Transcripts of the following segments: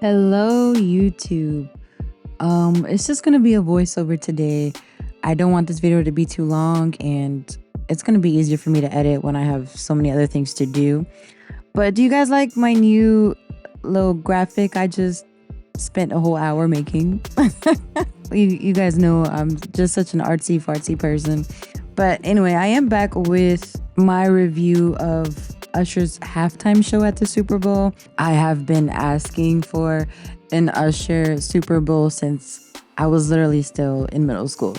Hello, YouTube. It's just gonna be a voiceover today. I don't want this video to be too long, and it's gonna be easier for me to edit when I have so many other things to do. But do you guys like my new little graphic I just spent a whole hour making? You guys know I'm just such an artsy fartsy person. But anyway, I am back with my review of Usher's halftime show at the Super Bowl. I have been asking for an Usher Super Bowl since I was literally still in middle school.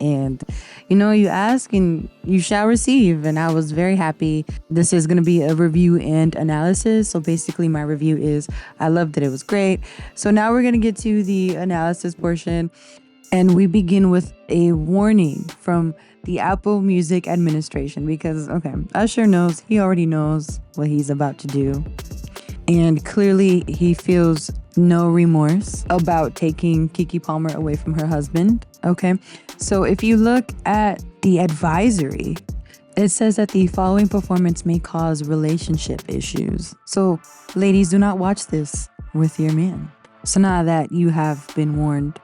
And you ask and you shall receive. And I was very happy. This is going to be a review and analysis. So basically, my review is I loved it. It was great. So now we're going to get to the analysis portion. And we begin with a warning from the Apple Music Administration because, okay, Usher knows, he already knows what he's about to do. And clearly, he feels no remorse about taking Keke Palmer away from her husband. Okay, so if you look at the advisory, it says that the following performance may cause relationship issues. So, ladies, do not watch this with your man. So now that you have been warned,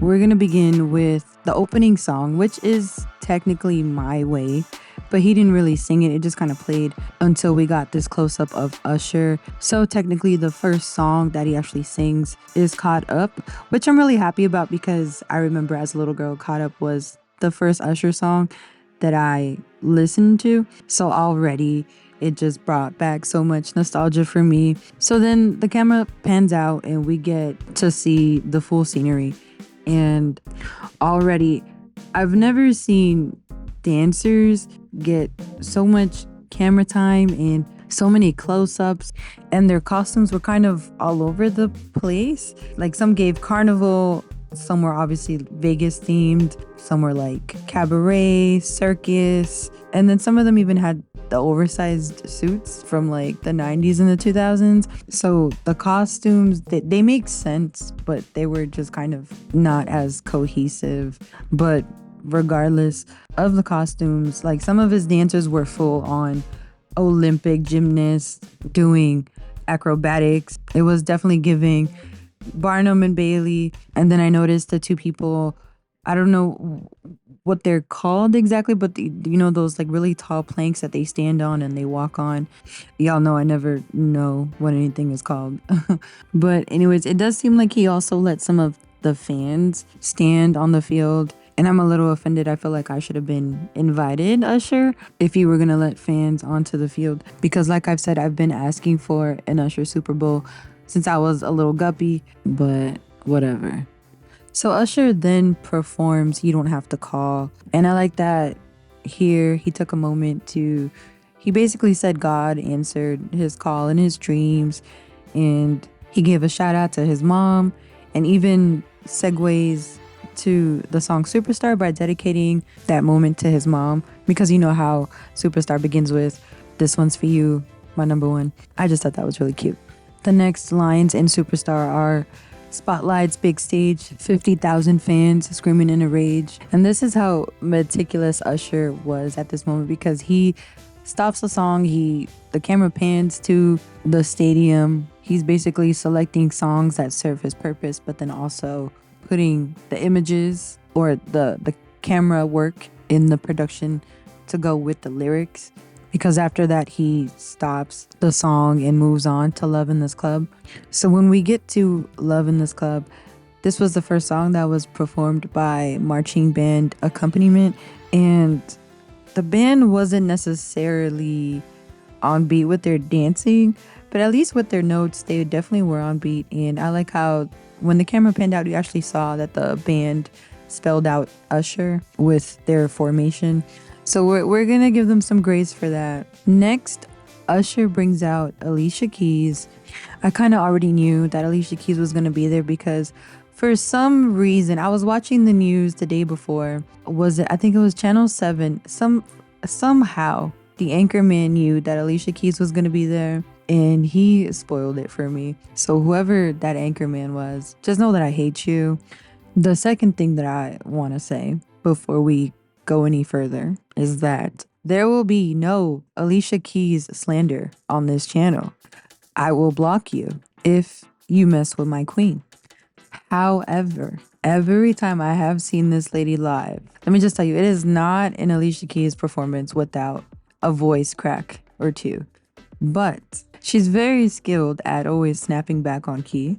we're going to begin with the opening song, which is technically My Way, but he didn't really sing it. It just kind of played until we got this close-up of Usher. So technically the first song that he actually sings is Caught Up, which I'm really happy about because I remember as a little girl, Caught Up was the first Usher song that I listened to. So already it just brought back so much nostalgia for me. So then the camera pans out and we get to see the full scenery. And already, I've never seen dancers get so much camera time and so many close-ups, and their costumes were kind of all over the place. Like some gave carnival, some were obviously Vegas themed, some were like cabaret, circus, and then some of them even had the oversized suits from like the 90s and the 2000s. So the costumes, they make sense, but they were just kind of not as cohesive. But regardless of the costumes, like some of his dancers were full on Olympic gymnasts doing acrobatics. It was definitely giving Barnum and Bailey. And then I noticed the two people, I don't know what they're called exactly, but those like really tall planks that they stand on and they walk on. Y'all know I never know what anything is called. But anyways, it does seem like he also let some of the fans stand on the field. And I'm a little offended. I feel like I should have been invited, Usher, if you were going to let fans onto the field. Because like I've said, I've been asking for an Usher Super Bowl since I was a little guppy, but whatever. So Usher then performs You Don't Have to Call. And I like that here he took a moment he basically said God answered his call in his dreams. And he gave a shout out to his mom and even segues to the song Superstar by dedicating that moment to his mom. Because you know how Superstar begins with, "This one's for you, my number one." I just thought that was really cute. The next lines in Superstar are, "Spotlight's big stage, 50,000 fans screaming in a rage." And this is how meticulous Usher was at this moment because he stops the song, the camera pans to the stadium. He's basically selecting songs that serve his purpose, but then also putting the images or the camera work in the production to go with the lyrics. Because after that, he stops the song and moves on to Love in This Club. So when we get to Love in This Club, this was the first song that was performed by marching band accompaniment. And the band wasn't necessarily on beat with their dancing, but at least with their notes, they definitely were on beat. And I like how when the camera panned out, you actually saw that the band spelled out Usher with their formation. So we're going to give them some grace for that. Next, Usher brings out Alicia Keys. I kind of already knew that Alicia Keys was going to be there because for some reason, I was watching the news the day before. I think it was Channel 7. Somehow, the anchorman knew that Alicia Keys was going to be there. And he spoiled it for me. So whoever that anchorman was, just know that I hate you. The second thing that I want to say before we go any further is that there will be no Alicia Keys slander on this channel. I will block you if you mess with my queen. However, every time I have seen this lady live, let me just tell you, it is not an Alicia Keys performance without a voice crack or two. But she's very skilled at always snapping back on key.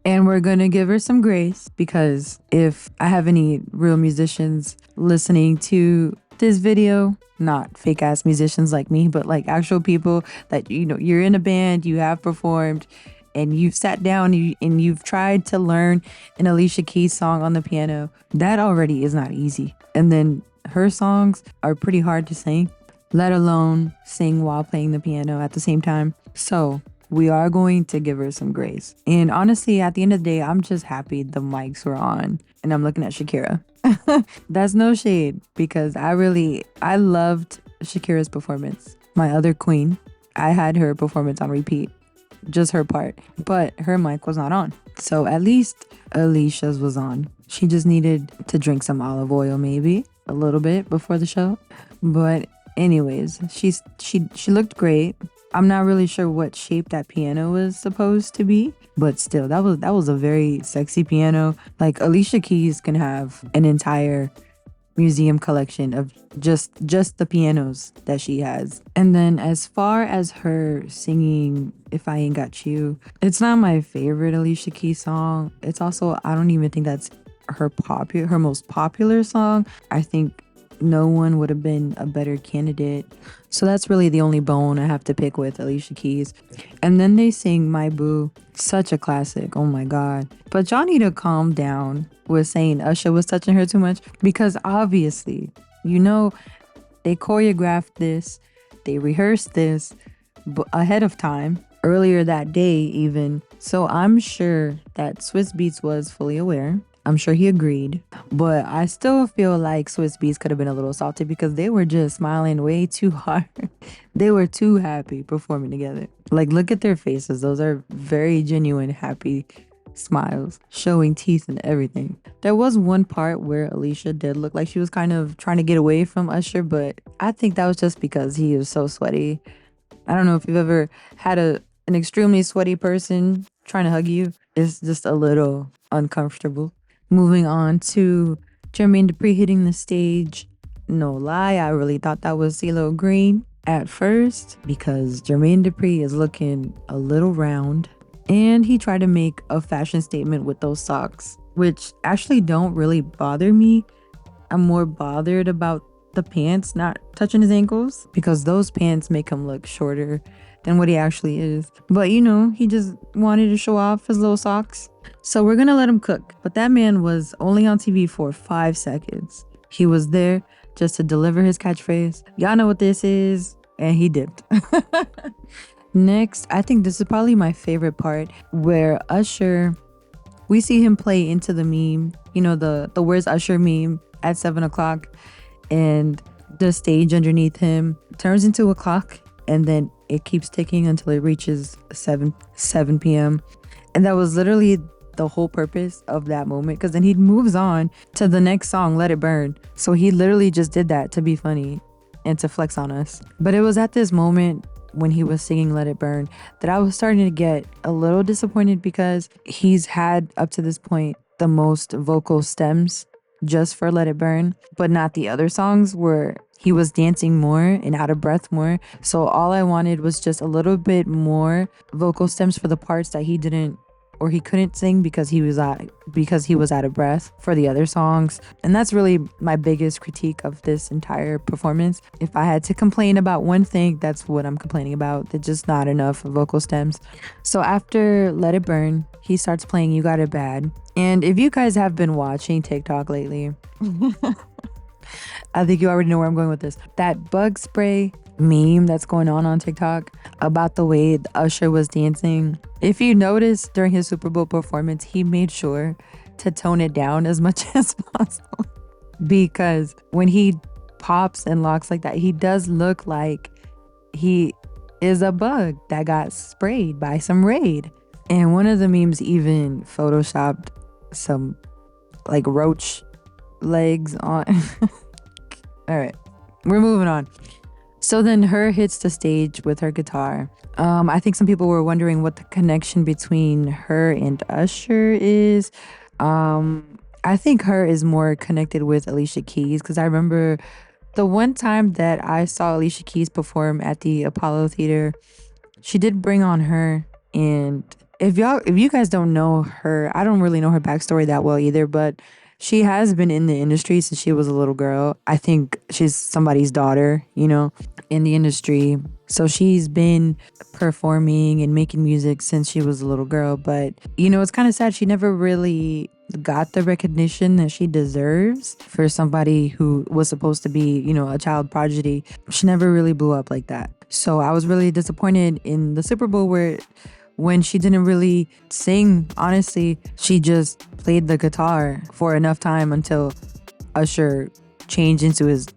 And we're going to give her some grace because if I have any real musicians listening to this video, not fake ass musicians like me, but like actual people that, you're in a band, you have performed, and you've sat down and you've tried to learn an Alicia Keys song on the piano, that already is not easy. And then her songs are pretty hard to sing, let alone sing while playing the piano at the same time. So we are going to give her some grace. And honestly, at the end of the day, I'm just happy the mics were on and I'm looking at Shakira. That's no shade because I loved Shakira's performance. My other queen, I had her performance on repeat, just her part, but her mic was not on. So at least Alicia's was on. She just needed to drink some olive oil, maybe a little bit before the show. But anyways, she looked great. I'm not really sure what shape that piano was supposed to be, but still, that was a very sexy piano. Like Alicia Keys can have an entire museum collection of just the pianos that she has. And then as far as her singing If I Ain't Got You, it's not my favorite Alicia Keys song. It's also, I don't even think that's her most popular song. I think no one would have been a better candidate. So that's really the only bone I have to pick with Alicia Keys. And then they sing My Boo, such a classic. Oh my God. But y'all need to calm down with saying Usher was touching her too much because obviously, they choreographed this, they rehearsed this ahead of time, earlier that day even. So I'm sure that Swiss Beats was fully aware. I'm sure he agreed, but I still feel like Swiss Beats could have been a little salty because they were just smiling way too hard. They were too happy performing together. Like, look at their faces. Those are very genuine, happy smiles, showing teeth and everything. There was one part where Alicia did look like she was kind of trying to get away from Usher, but I think that was just because he was so sweaty. I don't know if you've ever had an extremely sweaty person trying to hug you. It's just a little uncomfortable. Moving on to Jermaine Dupri hitting the stage. No lie, I really thought that was CeeLo Green at first because Jermaine Dupri is looking a little round and he tried to make a fashion statement with those socks, which actually don't really bother me. I'm more bothered about the pants not touching his ankles because those pants make him look shorter than what he actually is. But he just wanted to show off his little socks. So we're gonna let him cook. But that man was only on TV for 5 seconds. He was there just to deliver his catchphrase. Y'all know what this is. And he dipped. Next, I think this is probably my favorite part where Usher, we see him play into the meme, the Where's Usher meme at 7 o'clock. And the stage underneath him turns into a clock. And then it keeps ticking until it reaches 7 p.m. And that was literally the whole purpose of that moment, because then he moves on to the next song, Let It Burn. So he literally just did that to be funny and to flex on us. But it was at this moment when he was singing Let It Burn that I was starting to get a little disappointed because he's had up to this point the most vocal stems just for Let It Burn, but not the other songs where he was dancing more and out of breath more. So all I wanted was just a little bit more vocal stems for the parts that he didn't or he couldn't sing because he was out of breath for the other songs. And that's really my biggest critique of this entire performance. If I had to complain about one thing, that's what I'm complaining about. There's just not enough vocal stems. So after Let It Burn, he starts playing You Got It Bad. And if you guys have been watching TikTok lately, I think you already know where I'm going with this. That bug spray meme that's going on TikTok about the way Usher was dancing. If you notice during his Super Bowl performance, he made sure to tone it down as much as possible because when he pops and locks like that, he does look like he is a bug that got sprayed by some Raid. And one of the memes even photoshopped some like roach legs on. All right, we're moving on. So then her hits the stage with her guitar. I think some people were wondering what the connection between her and Usher is. I think her is more connected with Alicia Keys because I remember the one time that I saw Alicia Keys perform at the Apollo Theater, she did bring on her. And if you guys don't know her, I don't really know her backstory that well either, but she has been in the industry since she was a little girl. I think she's somebody's daughter, in the industry. So she's been performing and making music since she was a little girl. But, it's kind of sad. She never really got the recognition that she deserves for somebody who was supposed to be, a child prodigy. She never really blew up like that. So I was really disappointed in the Super Bowl when she didn't really sing. Honestly, she just played the guitar for enough time until Usher changed into his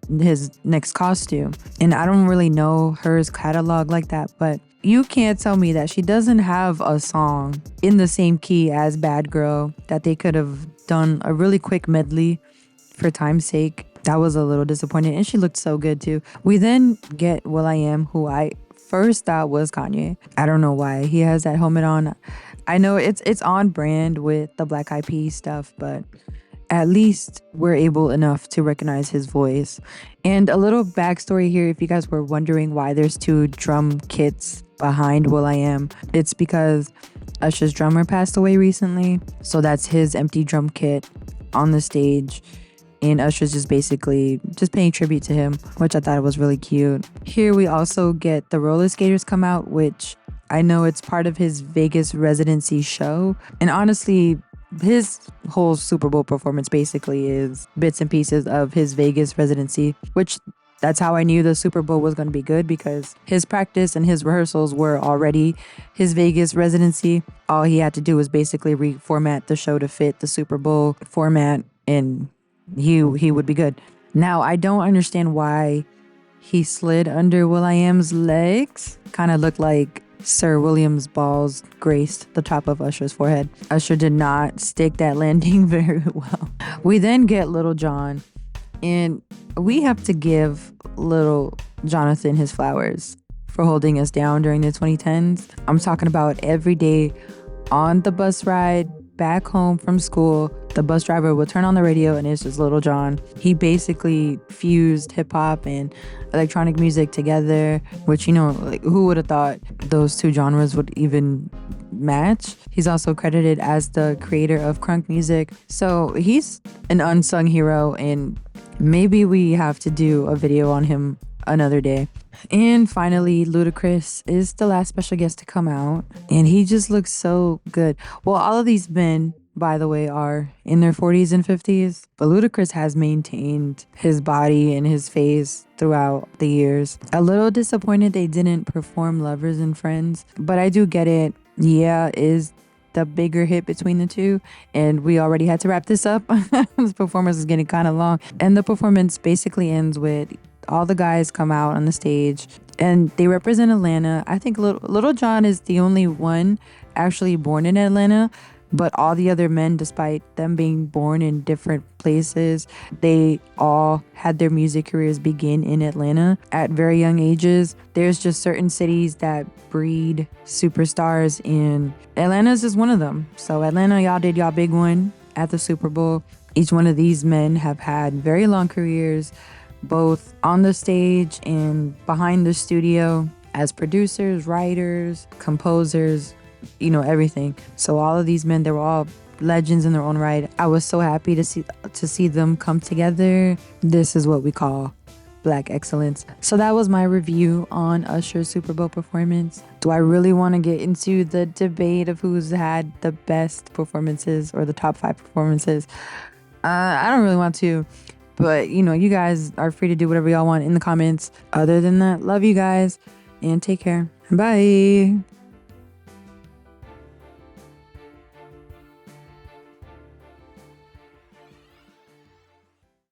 next costume. And I don't really know her catalog like that, but you can't tell me that she doesn't have a song in the same key as Bad Girl that they could have done a really quick medley for time's sake. That was a little disappointing, and she looked so good too. We then get will.i.am, who I first thought was Kanye. I don't know why. He has that helmet on. I know it's on brand with the Black Eyed Peas stuff, but at least we're able enough to recognize his voice. And a little backstory here, if you guys were wondering why there's two drum kits behind will.i.am, it's because Usher's drummer passed away recently. So that's his empty drum kit on the stage. And Usher's just basically just paying tribute to him, which I thought was really cute. Here we also get the roller skaters come out, which I know it's part of his Vegas residency show. And honestly, his whole Super Bowl performance basically is bits and pieces of his Vegas residency, which that's how I knew the Super Bowl was going to be good, because his practice and his rehearsals were already his Vegas residency. All he had to do was basically reformat the show to fit the Super Bowl format, and he would be good. Now, I don't understand why he slid under will.i.am's legs. Kind of looked like Sir William's balls graced the top of Usher's forehead. Usher did not stick that landing very well. We then get Little John, and we have to give little Jonathan his flowers for holding us down during the 2010s. I'm talking about every day on the bus ride back home from school, the bus driver would turn on the radio and it's just Little John. He basically fused hip hop and electronic music together, which, like, who would have thought those two genres would even match? He's also credited as the creator of crunk music. So he's an unsung hero, and maybe we have to do a video on him another day. And finally, Ludacris is the last special guest to come out, and he just looks so good. Well, all of these men, by the way, are in their 40s and 50s, but Ludacris has maintained his body and his face throughout the years. A little disappointed they didn't perform Lovers and Friends, but I do get it. Yeah, is the bigger hit between the two, and we already had to wrap this up. This performance is getting kind of long, and the performance basically ends with all the guys come out on the stage and they represent Atlanta. I think Little John is the only one actually born in Atlanta, but all the other men, despite them being born in different places, they all had their music careers begin in Atlanta at very young ages. There's just certain cities that breed superstars, and Atlanta's just one of them. So Atlanta, y'all did y'all big one at the Super Bowl. Each one of these men have had very long careers, both on the stage and behind the studio as producers, writers, composers, everything. So all of these men, they were all legends in their own right. I was so happy to see them come together. This is what we call Black excellence. So that was my review on Usher's Super Bowl performance. Do I really want to get into the debate of who's had the best performances or the top 5 performances? I don't really want to. But, you guys are free to do whatever y'all want in the comments. Other than that, love you guys and take care. Bye.